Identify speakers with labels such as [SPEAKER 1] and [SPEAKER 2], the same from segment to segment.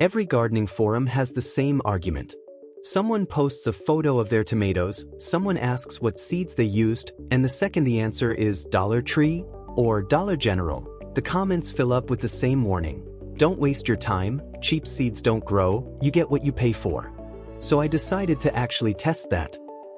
[SPEAKER 1] Every gardening forum has the same argument. Someone posts a photo of their tomatoes, someone asks what seeds they used, and the second the answer is Dollar Tree or Dollar General, the comments fill up with the same warning. Don't waste your time, cheap seeds don't grow, you get what you pay for. So I decided to actually test that.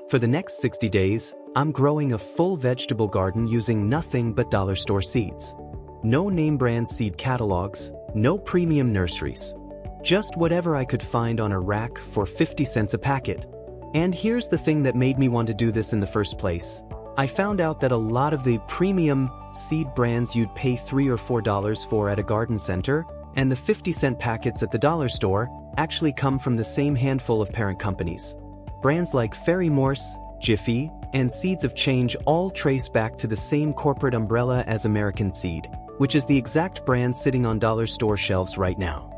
[SPEAKER 1] For the next 60 days, I'm growing a full vegetable garden using nothing but dollar store seeds. No name brand seed catalogs, no premium nurseries. Just whatever I could find on a rack for 50 cents a packet. And here's the thing that made me want to do this in the first place. I found out that a lot of the premium seed brands you'd pay $3 or $4 for at a garden center, and the 50-cent packets at the dollar store, actually come from the same handful of parent companies. Brands like Fairy Morse, Jiffy, and Seeds of Change all trace back to the same corporate umbrella as American Seed, which is the exact brand sitting on dollar store shelves right now.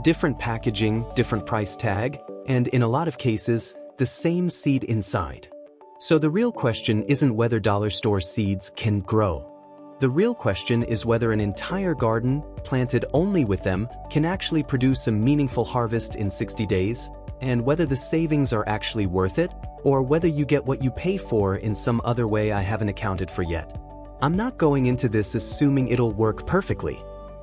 [SPEAKER 1] Different packaging, different price tag, and in a lot of cases, the same seed inside. So the real question isn't whether dollar store seeds can grow. The real question is whether an entire garden, planted only with them, can actually produce a meaningful harvest in 60 days, and whether the savings are actually worth it, or whether you get what you pay for in some other way I haven't accounted for yet. I'm not going into this assuming it'll work perfectly.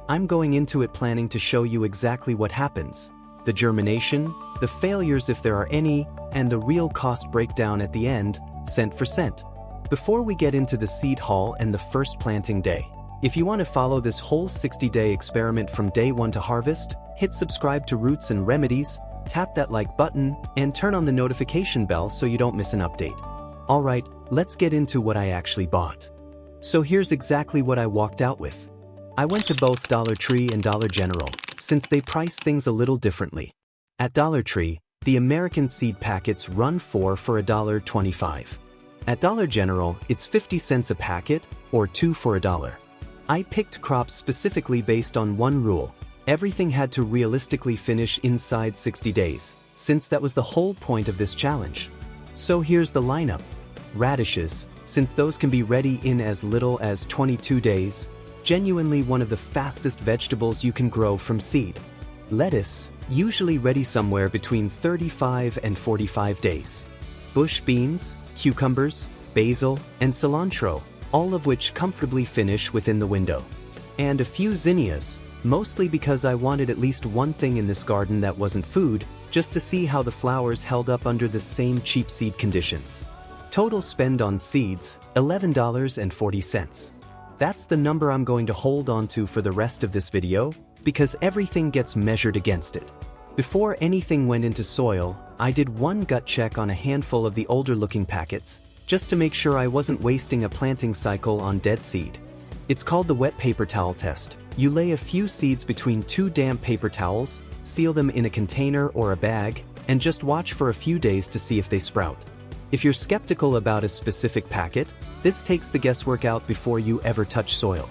[SPEAKER 1] I'm going into it planning to show you exactly what happens, the germination, the failures if there are any, and the real cost breakdown at the end, cent for cent. Before we get into the seed haul and the first planting day, if you want to follow this whole 60-day experiment from day one to harvest, hit subscribe to Roots and Remedies, tap that like button, and turn on the notification bell so you don't miss an update. Alright, let's get into what I actually bought. So here's exactly what I walked out with. I went to both Dollar Tree and Dollar General, since they price things a little differently. At Dollar Tree, the American seed packets run for $1.25. At Dollar General, it's 50 cents a packet, or 2 for $1. I picked crops specifically based on one rule. Everything had to realistically finish inside 60 days, since that was the whole point of this challenge. So here's the lineup. Radishes, since those can be ready in as little as 22 days, genuinely one of the fastest vegetables you can grow from seed. Lettuce, usually ready somewhere between 35 and 45 days. Bush beans, cucumbers, basil, and cilantro, all of which comfortably finish within the window. And a few zinnias, mostly because I wanted at least one thing in this garden that wasn't food, just to see how the flowers held up under the same cheap seed conditions. Total spend on seeds, $11.40. That's the number I'm going to hold on to for the rest of this video, because everything gets measured against it. Before anything went into soil, I did one gut check on a handful of the older looking packets, just to make sure I wasn't wasting a planting cycle on dead seed. It's called the wet paper towel test. You lay a few seeds between 2 damp paper towels, seal them in a container or a bag, and just watch for a few days to see if they sprout. If you're skeptical about a specific packet, this takes the guesswork out before you ever touch soil.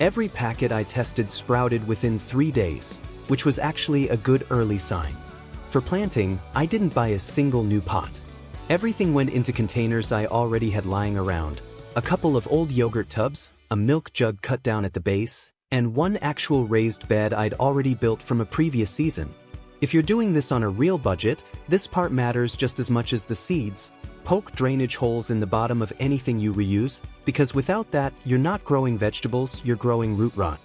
[SPEAKER 1] Every packet I tested sprouted within 3 days, which was actually a good early sign. For planting, I didn't buy a single new pot. Everything went into containers I already had lying around, a couple of old yogurt tubs, a milk jug cut down at the base, and one actual raised bed I'd already built from a previous season. If you're doing this on a real budget, this part matters just as much as the seeds. Poke drainage holes in the bottom of anything you reuse, because without that, you're not growing vegetables, you're growing root rot.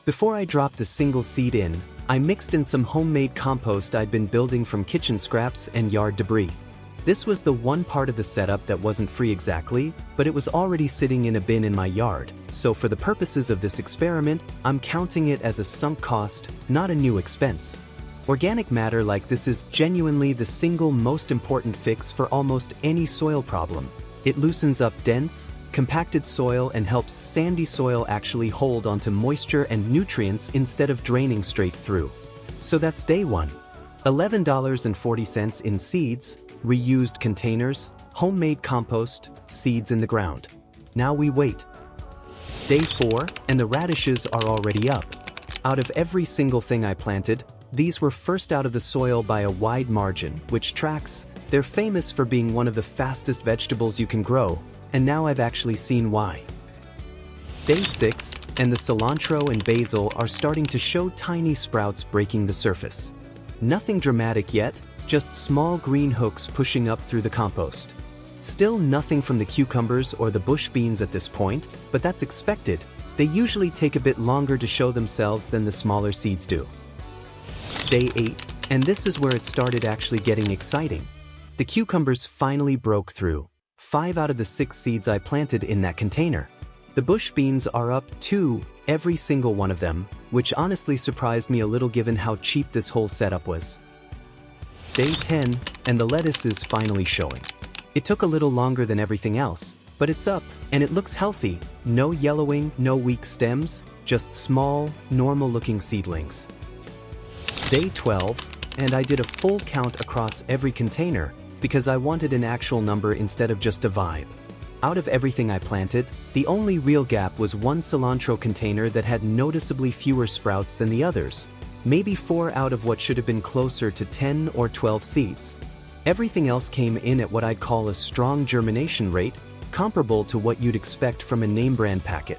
[SPEAKER 1] Before I dropped a single seed in, I mixed in some homemade compost I'd been building from kitchen scraps and yard debris. This was the one part of the setup that wasn't free exactly, but it was already sitting in a bin in my yard, so for the purposes of this experiment, I'm counting it as a sunk cost, not a new expense. Organic matter like this is genuinely the single most important fix for almost any soil problem. It loosens up dense, compacted soil and helps sandy soil actually hold onto moisture and nutrients instead of draining straight through. So that's day one. $11.40 in seeds, reused containers, homemade compost, seeds in the ground. Now we wait. Day 4, and the radishes are already up. Out of every single thing I planted, these were first out of the soil by a wide margin, which tracks. They're famous for being one of the fastest vegetables you can grow, and now I've actually seen why. Day 6, and the cilantro and basil are starting to show tiny sprouts breaking the surface. Nothing dramatic yet, just small green hooks pushing up through the compost. Still nothing from the cucumbers or the bush beans at this point, but that's expected. They usually take a bit longer to show themselves than the smaller seeds do. Day 8, and this is where it started actually getting exciting. The cucumbers finally broke through. 5 out of the 6 seeds I planted in that container. The bush beans are up too, every single one of them, which honestly surprised me a little given how cheap this whole setup was. Day 10, and the lettuce is finally showing. It took a little longer than everything else, but it's up, and it looks healthy. No yellowing, no weak stems, just small, normal-looking seedlings. Day 12, and I did a full count across every container because I wanted an actual number instead of just a vibe. Out of everything I planted, the only real gap was one cilantro container that had noticeably fewer sprouts than the others, maybe 4 out of what should have been closer to 10 or 12 seeds. Everything else came in at what I'd call a strong germination rate, comparable to what you'd expect from a name brand packet.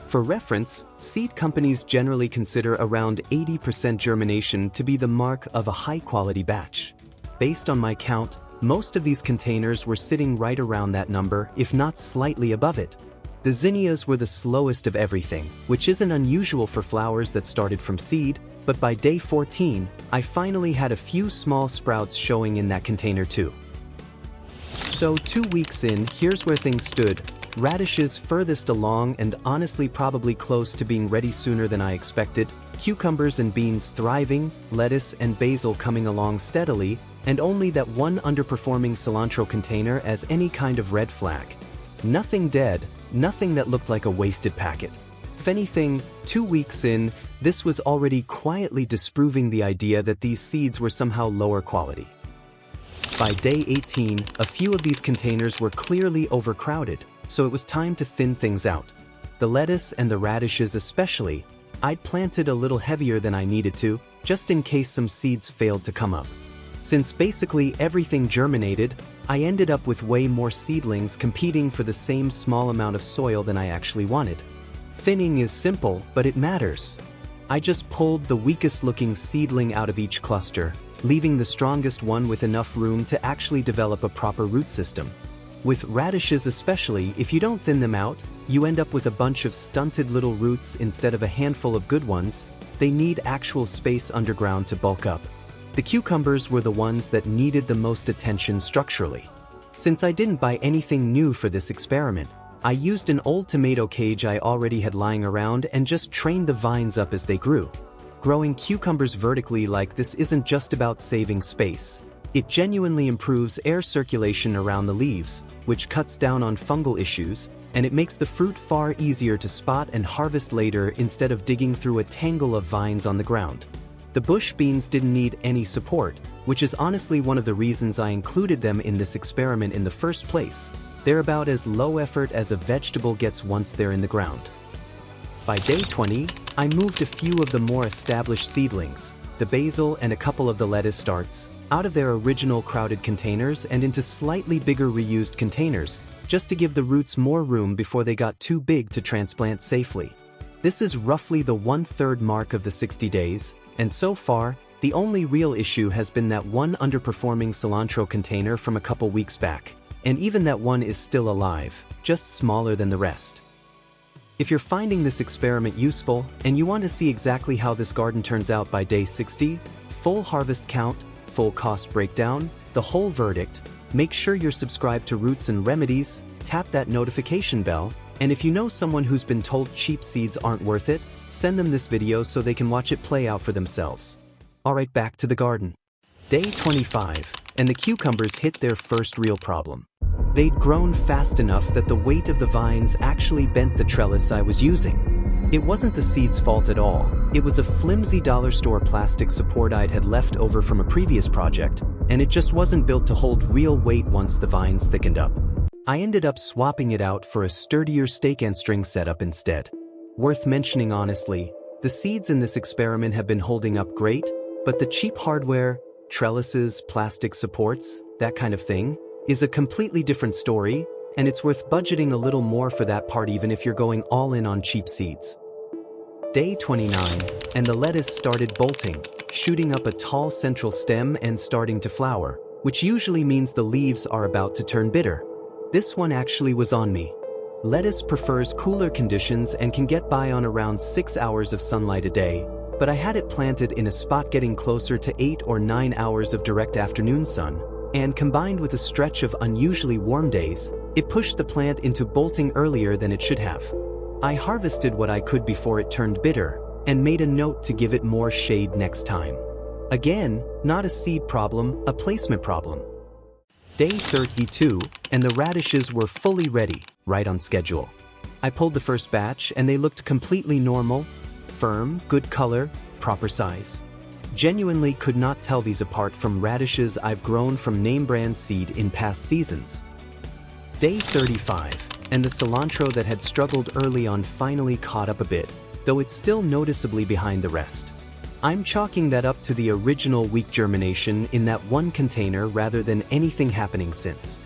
[SPEAKER 1] For reference, seed companies generally consider around 80% germination to be the mark of a high-quality batch. Based on my count, most of these containers were sitting right around that number, if not slightly above it. The zinnias were the slowest of everything, which isn't unusual for flowers that started from seed, but by day 14, I finally had a few small sprouts showing in that container too. So 2 weeks in, here's where things stood. Radishes furthest along and honestly probably close to being ready sooner than I expected, cucumbers and beans thriving, lettuce and basil coming along steadily, and only that one underperforming cilantro container as any kind of red flag. Nothing dead, nothing that looked like a wasted packet. If anything, 2 weeks in, this was already quietly disproving the idea that these seeds were somehow lower quality. By day 18, a few of these containers were clearly overcrowded, so it was time to thin things out. The lettuce and the radishes especially, I'd planted a little heavier than I needed to, just in case some seeds failed to come up. Since basically everything germinated, I ended up with way more seedlings competing for the same small amount of soil than I actually wanted. Thinning is simple, but it matters. I just pulled the weakest looking seedling out of each cluster, leaving the strongest one with enough room to actually develop a proper root system. With radishes especially, if you don't thin them out, you end up with a bunch of stunted little roots instead of a handful of good ones. They need actual space underground to bulk up. The cucumbers were the ones that needed the most attention structurally. Since I didn't buy anything new for this experiment, I used an old tomato cage I already had lying around and just trained the vines up as they grew. Growing cucumbers vertically like this isn't just about saving space. It genuinely improves air circulation around the leaves, which cuts down on fungal issues, and it makes the fruit far easier to spot and harvest later instead of digging through a tangle of vines on the ground. The bush beans didn't need any support, which is honestly one of the reasons I included them in this experiment in the first place. They're about as low effort as a vegetable gets once they're in the ground. By day 20, I moved a few of the more established seedlings, the basil and a couple of the lettuce starts, out of their original crowded containers and into slightly bigger reused containers, just to give the roots more room before they got too big to transplant safely. This is roughly the 1/3 mark of the 60 days, and so far, the only real issue has been that one underperforming cilantro container from a couple weeks back, and even that one is still alive, just smaller than the rest. If you're finding this experiment useful, and you want to see exactly how this garden turns out by day 60, full harvest count, full cost breakdown, the whole verdict, make sure you're subscribed to Roots and Remedies, tap that notification bell, and if you know someone who's been told cheap seeds aren't worth it, send them this video so they can watch it play out for themselves. Alright, back to the garden. Day 25, and the cucumbers hit their first real problem. They'd grown fast enough that the weight of the vines actually bent the trellis I was using. It wasn't the seed's fault at all. It was a flimsy dollar store plastic support I'd had left over from a previous project, and it just wasn't built to hold real weight once the vines thickened up. I ended up swapping it out for a sturdier stake and string setup instead. Worth mentioning honestly, the seeds in this experiment have been holding up great, but the cheap hardware, trellises, plastic supports, that kind of thing, is a completely different story, and it's worth budgeting a little more for that part even if you're going all in on cheap seeds. Day 29, and the lettuce started bolting. shooting up a tall central stem and starting to flower, which usually means the leaves are about to turn bitter. This one actually was on me. Lettuce prefers cooler conditions and can get by on around 6 hours of sunlight a day, but I had it planted in a spot getting closer to 8 or 9 hours of direct afternoon sun, and combined with a stretch of unusually warm days, it pushed the plant into bolting earlier than it should have. I harvested what I could before it turned bitter, and made a note to give it more shade next time. Again, not a seed problem, a placement problem. Day 32, and the radishes were fully ready, right on schedule. I pulled the first batch and they looked completely normal, firm, good color, proper size. Genuinely could not tell these apart from radishes I've grown from name brand seed in past seasons. Day 35, and the cilantro that had struggled early on finally caught up a bit, though it's still noticeably behind the rest. I'm chalking that up to the original weak germination in that one container rather than anything happening since.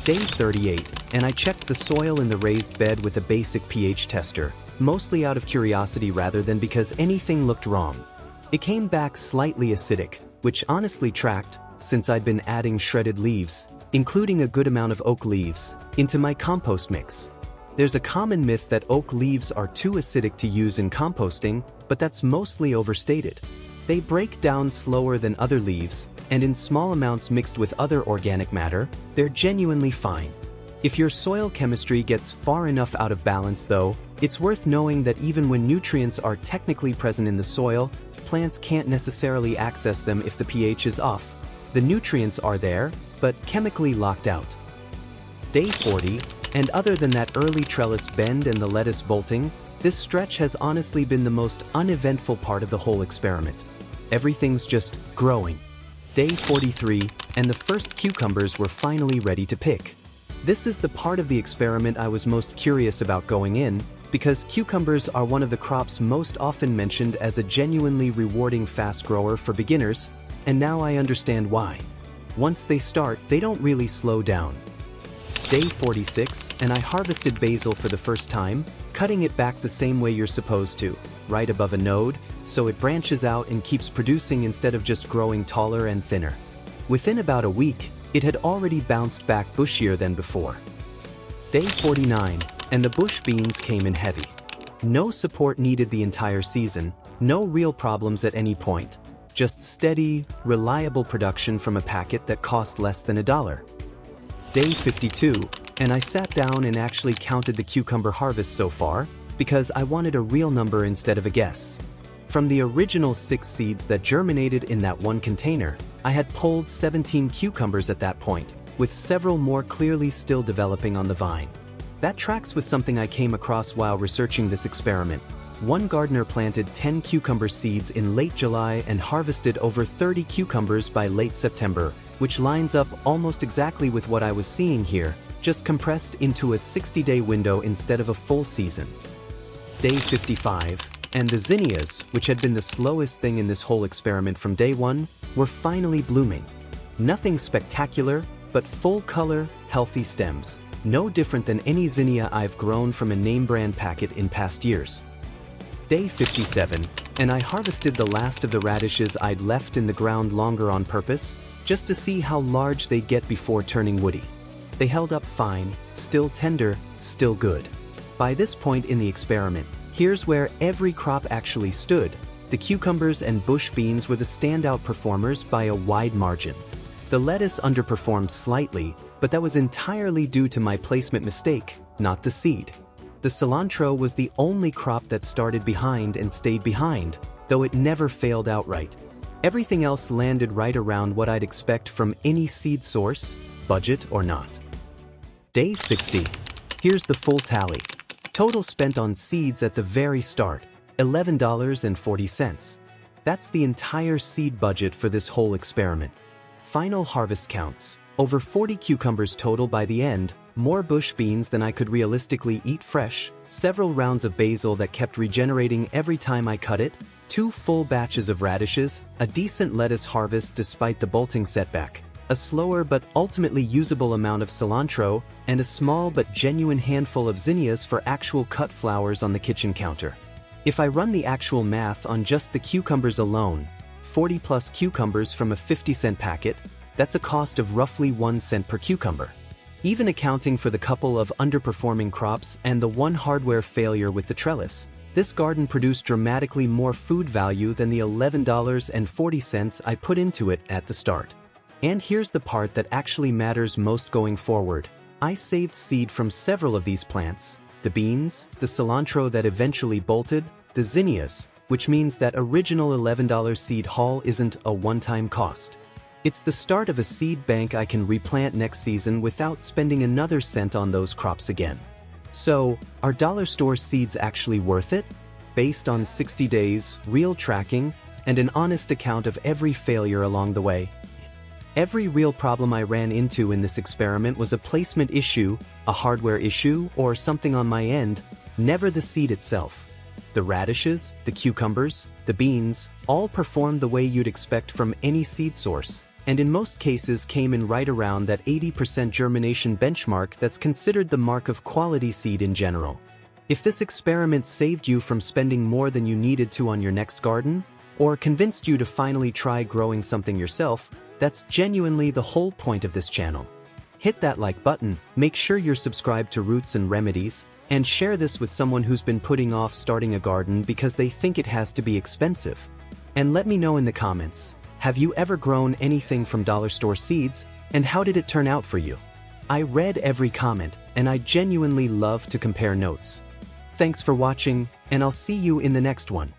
[SPEAKER 1] Day 38, and I checked the soil in the raised bed with a basic pH tester, mostly out of curiosity rather than because anything looked wrong. It came back slightly acidic, which honestly tracked, since I'd been adding shredded leaves, including a good amount of oak leaves, into my compost mix. There's a common myth that oak leaves are too acidic to use in composting, but that's mostly overstated. They break down slower than other leaves, and in small amounts mixed with other organic matter, they're genuinely fine. If your soil chemistry gets far enough out of balance though, it's worth knowing that even when nutrients are technically present in the soil, plants can't necessarily access them if the pH is off. The nutrients are there, but chemically locked out. Day 40, and other than that early trellis bend and the lettuce bolting, this stretch has honestly been the most uneventful part of the whole experiment. Everything's just growing. Day 43, and the first cucumbers were finally ready to pick. This is the part of the experiment I was most curious about going in, because cucumbers are one of the crops most often mentioned as a genuinely rewarding fast grower for beginners, and now I understand why. Once they start, they don't really slow down. Day 46, and I harvested basil for the first time, cutting it back the same way you're supposed to, right above a node, so it branches out and keeps producing instead of just growing taller and thinner. Within about a week, it had already bounced back bushier than before. Day 49, and the bush beans came in heavy. No support needed the entire season, no real problems at any point, just steady, reliable production from a packet that cost less than $1. Day 52, and I sat down and actually counted the cucumber harvest so far, because I wanted a real number instead of a guess. From the original 6 seeds that germinated in that one container, I had pulled 17 cucumbers at that point, with several more clearly still developing on the vine. That tracks with something I came across while researching this experiment. One gardener planted 10 cucumber seeds in late July and harvested over 30 cucumbers by late September, which lines up almost exactly with what I was seeing here, just compressed into a 60-day window instead of a full season. Day 55, and the zinnias, which had been the slowest thing in this whole experiment from day one, were finally blooming. Nothing spectacular, but full color, healthy stems, no different than any zinnia I've grown from a name brand packet in past years. Day 57, and I harvested the last of the radishes I'd left in the ground longer on purpose, just to see how large they get before turning woody. They held up fine, still tender, still good. By this point in the experiment, here's where every crop actually stood. The cucumbers and bush beans were the standout performers by a wide margin. The lettuce underperformed slightly, but that was entirely due to my placement mistake, not the seed. The cilantro was the only crop that started behind and stayed behind, though it never failed outright. Everything else landed right around what I'd expect from any seed source, budget or not. Day 60. Here's the full tally. Total spent on seeds at the very start, $11.40. That's the entire seed budget for this whole experiment. Final harvest counts, over 40 cucumbers total by the end, more bush beans than I could realistically eat fresh, several rounds of basil that kept regenerating every time I cut it, 2 full batches of radishes, a decent lettuce harvest despite the bolting setback, a slower but ultimately usable amount of cilantro, and a small but genuine handful of zinnias for actual cut flowers on the kitchen counter. If I run the actual math on just the cucumbers alone, 40 plus cucumbers from a 50-cent packet, that's a cost of roughly 1 cent per cucumber. Even accounting for the couple of underperforming crops and the one hardware failure with the trellis, this garden produced dramatically more food value than the $11.40 I put into it at the start. And here's the part that actually matters most going forward. I saved seed from several of these plants: the beans, the cilantro that eventually bolted, the zinnias, which means that original $11 seed haul isn't a one-time cost. It's the start of a seed bank I can replant next season without spending another cent on those crops again. So, are dollar store seeds actually worth it? Based on 60 days, real tracking, and an honest account of every failure along the way. Every real problem I ran into in this experiment was a placement issue, a hardware issue, or something on my end, never the seed itself. The radishes, the cucumbers, the beans, all performed the way you'd expect from any seed source, and in most cases came in right around that 80% germination benchmark that's considered the mark of quality seed in general. If this experiment saved you from spending more than you needed to on your next garden, or convinced you to finally try growing something yourself, that's genuinely the whole point of this channel. Hit that like button, make sure you're subscribed to Roots and Remedies, and share this with someone who's been putting off starting a garden because they think it has to be expensive. And let me know in the comments, have you ever grown anything from dollar store seeds, and how did it turn out for you? I read every comment, and I genuinely love to compare notes. Thanks for watching, and I'll see you in the next one.